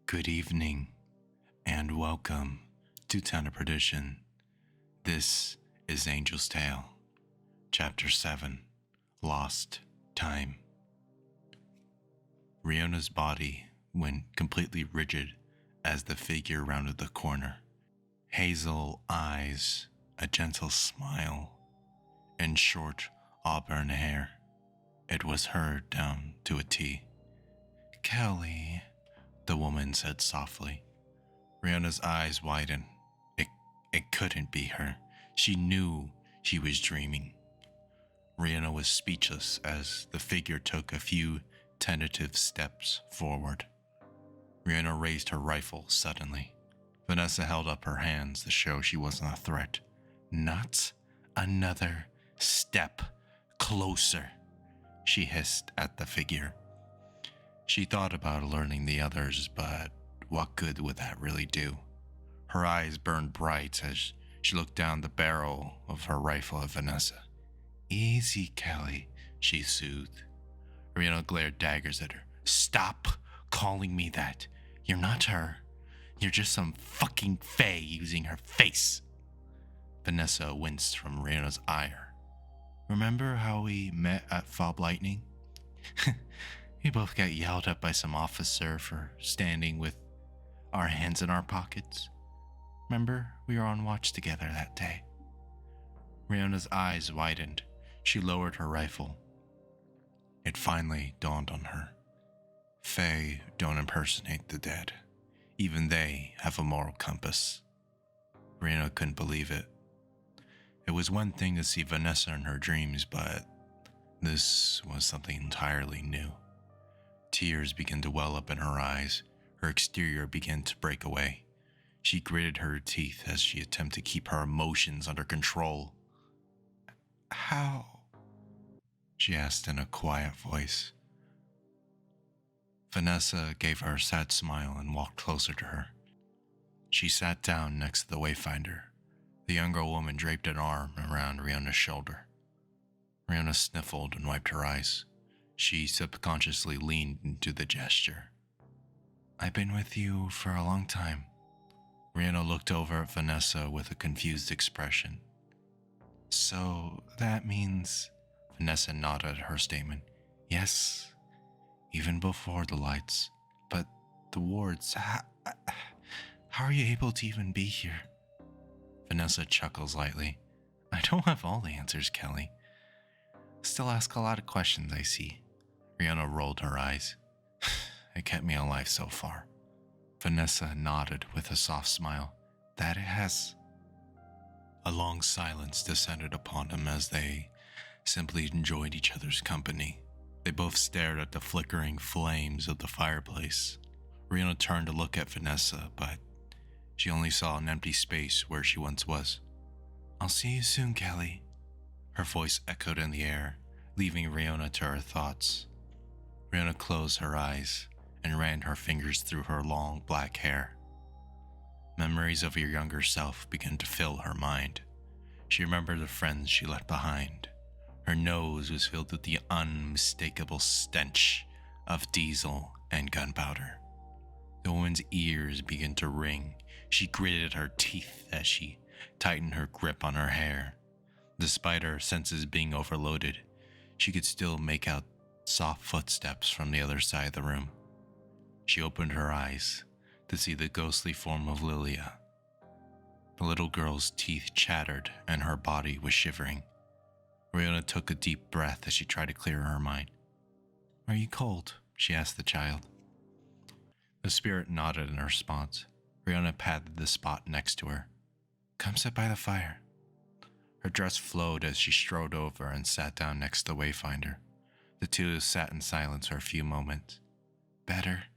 Good evening, and welcome to Town of Perdition. This is Angel's Tale, Chapter 7, Lost Time. Riona's body went completely rigid as the figure rounded the corner. Hazel eyes, a gentle smile, and short auburn hair. It was her down to a T. "Kelly," the woman said softly. Riona's eyes widened. It couldn't be her. She knew she was dreaming. Riona was speechless as the figure took a few tentative steps forward. Riona raised her rifle suddenly. Vanessa held up her hands to show she wasn't a threat. "Not another step closer," she hissed at the figure. She thought about alerting the others, but what good would that really do? Her eyes burned bright as she looked down the barrel of her rifle at Vanessa. "Easy, Kelly," she soothed. Riona glared daggers at her. "Stop calling me that. You're not her. You're just some fucking fae using her face." Vanessa winced from Riona's ire. "Remember how we met at Fob Lightning? We both got yelled at by some officer for standing with our hands in our pockets. Remember, we were on watch together that day." Riona's eyes widened. She lowered her rifle. It finally dawned on her. Fae don't impersonate the dead. Even they have a moral compass. Riona couldn't believe it. It was one thing to see Vanessa in her dreams, but this was something entirely new. Tears began to well up in her eyes. Her exterior began to break away. She gritted her teeth as she attempted to keep her emotions under control. "How?" she asked in a quiet voice. Vanessa gave her a sad smile and walked closer to her. She sat down next to the Wayfinder. The younger woman draped an arm around Riona's shoulder. Riona sniffled and wiped her eyes. She subconsciously leaned into the gesture. "I've been with you for a long time." Riona looked over at Vanessa with a confused expression. "So that means..." Vanessa nodded her statement. "Yes, even before the lights. But the wards, how are you able to even be here?" Vanessa chuckles lightly. "I don't have all the answers, Kelly. Still ask a lot of questions, I see." Riona rolled her eyes. "It kept me alive so far." Vanessa nodded with a soft smile. "That it has." A long silence descended upon them as they simply enjoyed each other's company. They both stared at the flickering flames of the fireplace. Riona turned to look at Vanessa, but she only saw an empty space where she once was. "I'll see you soon, Kelly." Her voice echoed in the air, leaving Riona to her thoughts. Riona closed her eyes and ran her fingers through her long black hair. Memories of her younger self began to fill her mind. She remembered the friends she left behind. Her nose was filled with the unmistakable stench of diesel and gunpowder. The woman's ears began to ring. She gritted her teeth as she tightened her grip on her hair. Despite her senses being overloaded, she could still make out soft footsteps from the other side of the room. She opened her eyes to see the ghostly form of Lilia. The little girl's teeth chattered and her body was shivering. Riona took a deep breath as she tried to clear her mind. "Are you cold?" she asked the child. The spirit nodded in response. Riona patted the spot next to her. "Come sit by the fire." Her dress flowed as she strode over and sat down next to the Wayfinder. The two sat in silence for a few moments. "Better?"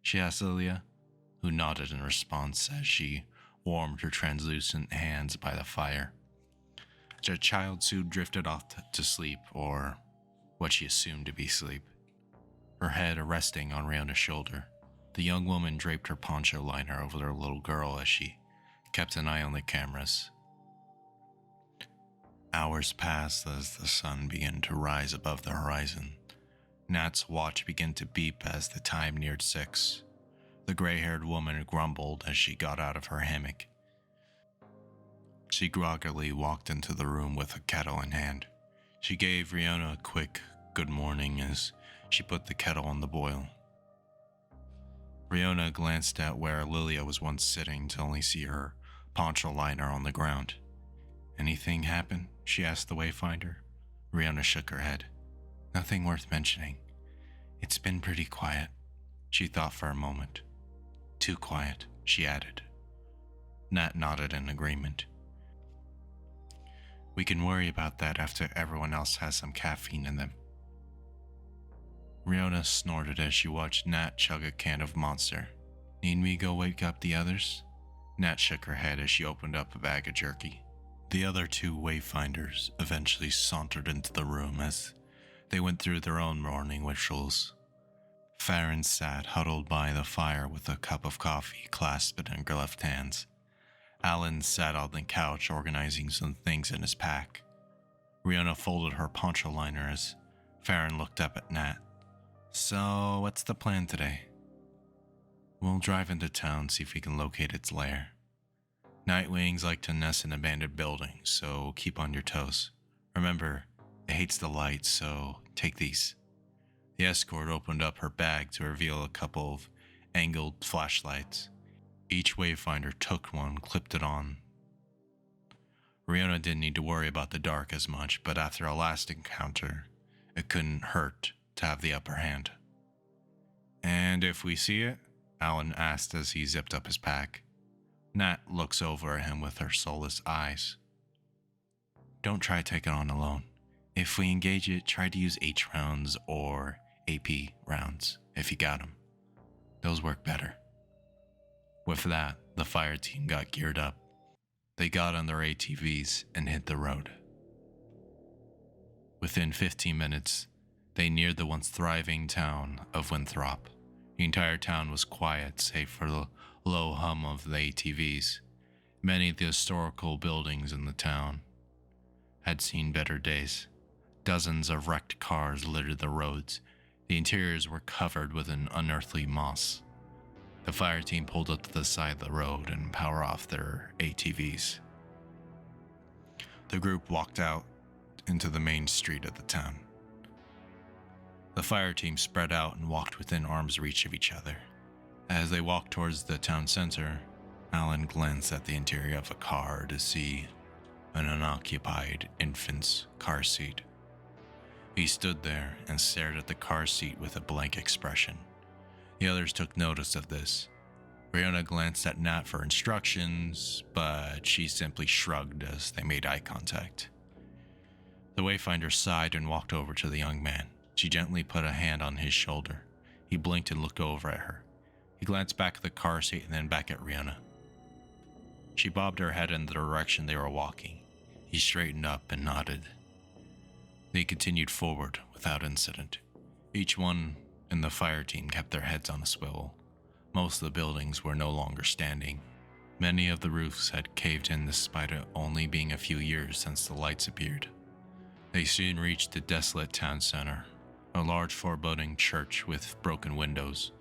she asked Lilia, who nodded in response as she warmed her translucent hands by the fire. The child soon drifted off to sleep, or what she assumed to be sleep, her head resting on Riona's shoulder. The young woman draped her poncho liner over her little girl as she kept an eye on the cameras. Hours passed as the sun began to rise above the horizon. Nat's watch began to beep as the time neared 6. The gray-haired woman grumbled as she got out of her hammock. She groggily walked into the room with a kettle in hand. She gave Riona a quick good morning as she put the kettle on the boil. Riona glanced at where Lilia was once sitting to only see her poncho liner on the ground. "Anything happen?" she asked the wayfinder. Riona shook her head. "Nothing worth mentioning. It's been pretty quiet." She thought for a moment. "Too quiet," she added. Nat nodded in agreement. "We can worry about that after everyone else has some caffeine in them." Riona snorted as she watched Nat chug a can of Monster. "Need me go wake up the others?" Nat shook her head as she opened up a bag of jerky. The other two wayfinders eventually sauntered into the room as they went through their own morning rituals. Farron sat huddled by the fire with a cup of coffee clasped in her left hands. Alan sat on the couch organizing some things in his pack. Riona folded her poncho liner as Farron looked up at Nat. "So, what's the plan today?" "We'll drive into town, see if we can locate its lair. Nightwings like to nest in abandoned buildings, so keep on your toes. Remember, it hates the light, so take these." The escort opened up her bag to reveal a couple of angled flashlights. Each wayfinder took one, clipped it on. Riona didn't need to worry about the dark as much, but after a last encounter, it couldn't hurt to have the upper hand. "And if we see it?" Alan asked as he zipped up his pack. Nat looks over at him with her soulless eyes. "Don't try to take it on alone. If we engage it, try to use H rounds or AP rounds, if you got them. Those work better." With that, the fire team got geared up. They got on their ATVs and hit the road. Within 15 minutes, they neared the once thriving town of Winthrop. The entire town was quiet, save for the low hum of the ATVs. Many of the historical buildings in the town had seen better days. Dozens of wrecked cars littered the roads. The interiors were covered with an unearthly moss. The fire team pulled up to the side of the road and powered off their ATVs. The group walked out into the main street of the town. The fire team spread out and walked within arm's reach of each other. As they walked towards the town center, Alan glanced at the interior of a car to see an unoccupied infant's car seat. He stood there and stared at the car seat with a blank expression. The others took notice of this. Riona glanced at Nat for instructions, but she simply shrugged as they made eye contact. The wayfinder sighed and walked over to the young man. She gently put a hand on his shoulder. He blinked and looked over at her. He glanced back at the car seat and then back at Riona. She bobbed her head in the direction they were walking. He straightened up and nodded. They continued forward without incident. Each one in the fire team kept their heads on a swivel. Most of the buildings were no longer standing. Many of the roofs had caved in despite it only being a few years since the lights appeared. They soon reached the desolate town center. A large foreboding church with broken windows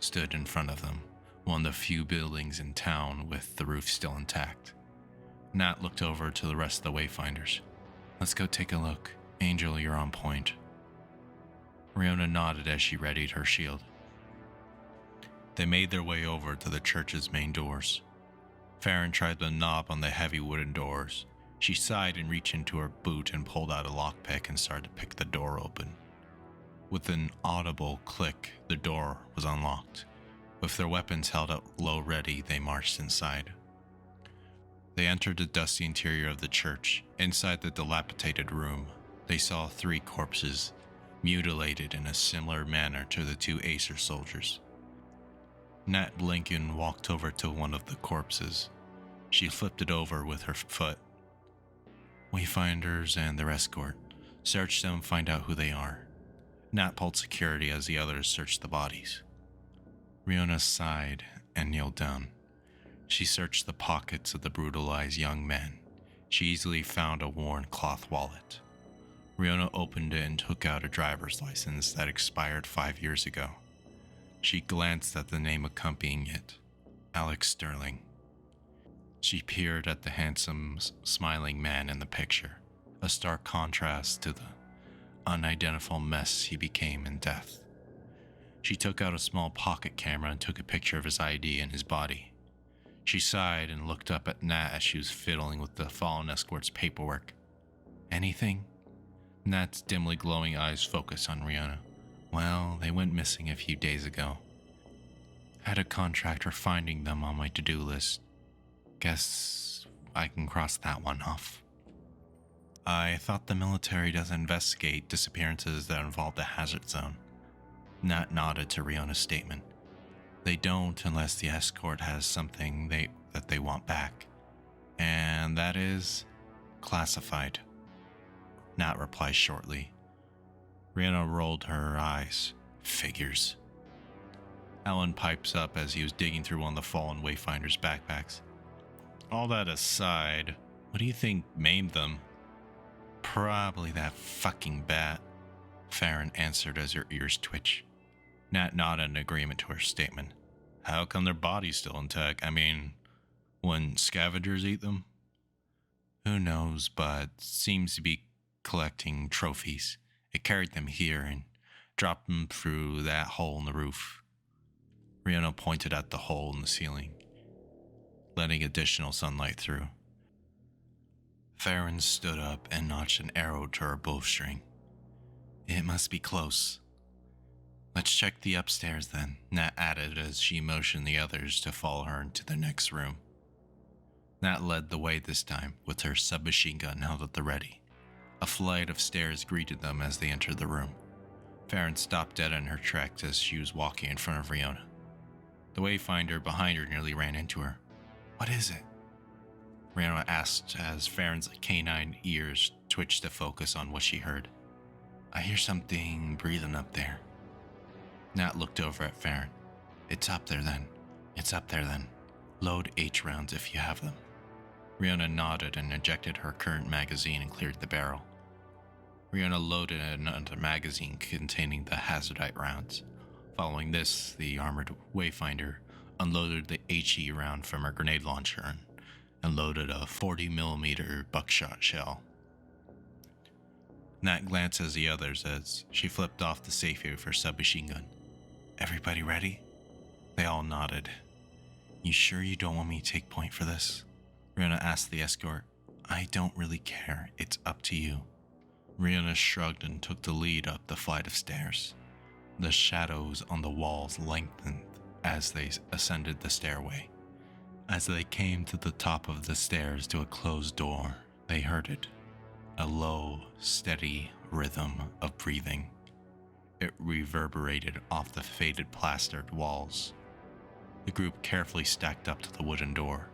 stood in front of them, one of the few buildings in town with the roof still intact. Nat looked over to the rest of the wayfinders. "Let's go take a look. Angel, you're on point." Riona nodded as she readied her shield. They made their way over to the church's main doors. Farron tried the knob on the heavy wooden doors. She sighed and reached into her boot and pulled out a lockpick and started to pick the door open. With an audible click, the door was unlocked. With their weapons held up low ready, they marched inside. They entered the dusty interior of the church. Inside the dilapidated room, they saw 3 corpses, mutilated in a similar manner to the 2 Acer soldiers. Nat Blinken walked over to one of the corpses. She flipped it over with her foot. "Wayfinders and their escort. Search them, find out who they are." Nat pulled security as the others searched the bodies. Riona sighed and kneeled down. She searched the pockets of the brutalized young man. She easily found a worn cloth wallet. Riona opened it and took out a driver's license that expired 5 years ago. She glanced at the name accompanying it, Alex Sterling. She peered at the handsome, smiling man in the picture, a stark contrast to the unidentifiable mess he became in death. She took out a small pocket camera and took a picture of his ID and his body. She sighed and looked up at Nat as she was fiddling with the fallen escort's paperwork. Anything? Nat's dimly glowing eyes focused on Rihanna. Well, they went missing a few days ago. Had a contract for finding them on my to-do list. Guess I can cross that one off. I thought the military doesn't investigate disappearances that involve the hazard zone. Nat nodded to Rihanna's statement. They don't unless the escort has something that they want back. And that is classified. Nat replied shortly. Rihanna rolled her eyes. Figures. Alan pipes up as he was digging through one of the fallen Wayfinder's backpacks. All that aside, what do you think maimed them? Probably that fucking bat, Farron answered as her ears twitched. Nat nodded in agreement to her statement. How come their body's still intact? I mean, when scavengers eat them? Who knows, but seems to be collecting trophies. It carried them here and dropped them through that hole in the roof. Rihanna pointed at the hole in the ceiling, letting additional sunlight through. Farron stood up and notched an arrow to her bowstring. It must be close. Let's check the upstairs then, Nat added as she motioned the others to follow her into the next room. Nat led the way this time, with her submachine gun held at the ready. A flight of stairs greeted them as they entered the room. Farron stopped dead in her tracks as she was walking in front of Rihanna. The Wayfinder behind her nearly ran into her. What is it? Rihanna asked as Farron's canine ears twitched to focus on what she heard. I hear something breathing up there. Nat looked over at Farron. It's up there then. Load H rounds if you have them. Rihanna nodded and ejected her current magazine and cleared the barrel. Rihanna loaded another magazine containing the hazardite rounds. Following this, the armored Wayfinder unloaded the HE round from her grenade launcher and loaded a 40mm buckshot shell. Nat glanced at the others as she flipped off the safety of her submachine gun. Everybody ready? They all nodded. You sure you don't want me to take point for this? Rihanna asked the escort. I don't really care. It's up to you. Rihanna shrugged and took the lead up the flight of stairs. The shadows on the walls lengthened as they ascended the stairway. As they came to the top of the stairs to a closed door, they heard it. A low, steady rhythm of breathing. It reverberated off the faded plastered walls. The group carefully stacked up to the wooden door.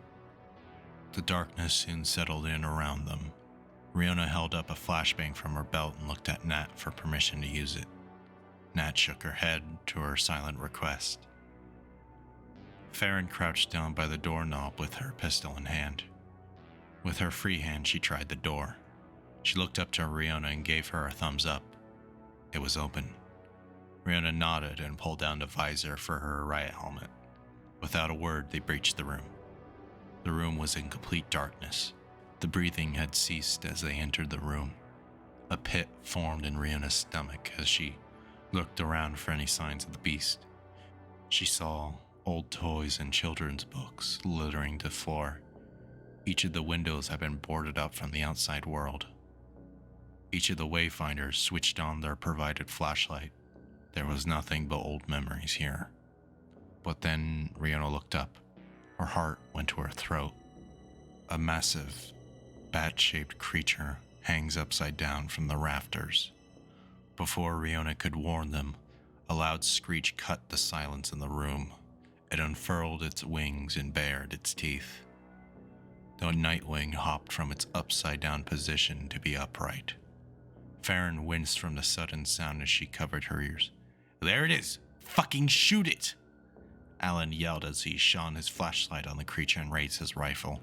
The darkness soon settled in around them. Rihanna held up a flashbang from her belt and looked at Nat for permission to use it. Nat shook her head to her silent request. Farron crouched down by the doorknob with her pistol in hand. With her free hand, she tried the door. She looked up to Rihanna and gave her a thumbs up. It was open. Rihanna nodded and pulled down the visor for her riot helmet. Without a word, they breached the room. The room was in complete darkness. The breathing had ceased as they entered the room. A pit formed in Rihanna's stomach as she looked around for any signs of the beast. She saw old toys and children's books littering the floor. Each of the windows had been boarded up from the outside world. Each of the Wayfinders switched on their provided flashlight. There was nothing but old memories here. But then Rihanna looked up. Her heart went to her throat. A massive, bat-shaped creature hangs upside down from the rafters. Before Rihanna could warn them, a loud screech cut the silence in the room. It unfurled its wings and bared its teeth. The Nightwing hopped from its upside-down position to be upright. Farron winced from the sudden sound as she covered her ears. There it is! Fucking shoot it! Alan yelled as he shone his flashlight on the creature and raised his rifle.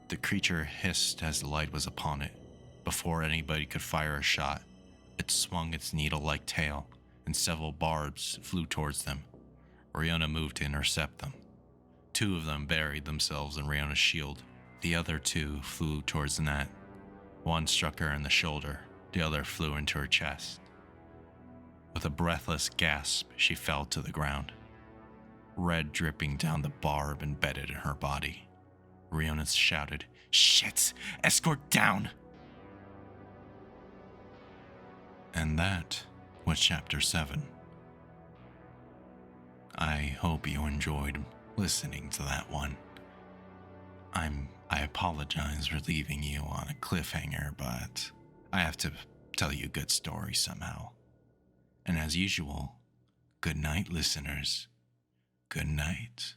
The creature hissed as the light was upon it. Before anybody could fire a shot, it swung its needle-like tail and several barbs flew towards them. Rihanna moved to intercept them. 2 of them buried themselves in Rihanna's shield. The other 2 flew towards the net. One struck her in the shoulder, the other flew into her chest. With a breathless gasp, she fell to the ground, red dripping down the barb embedded in her body. Rihanna shouted, "Shit! Escort down!" And that was Chapter 7. I hope you enjoyed listening to that one. I apologize for leaving you on a cliffhanger, but I have to tell you a good story somehow. And as usual, good night, listeners. Good night.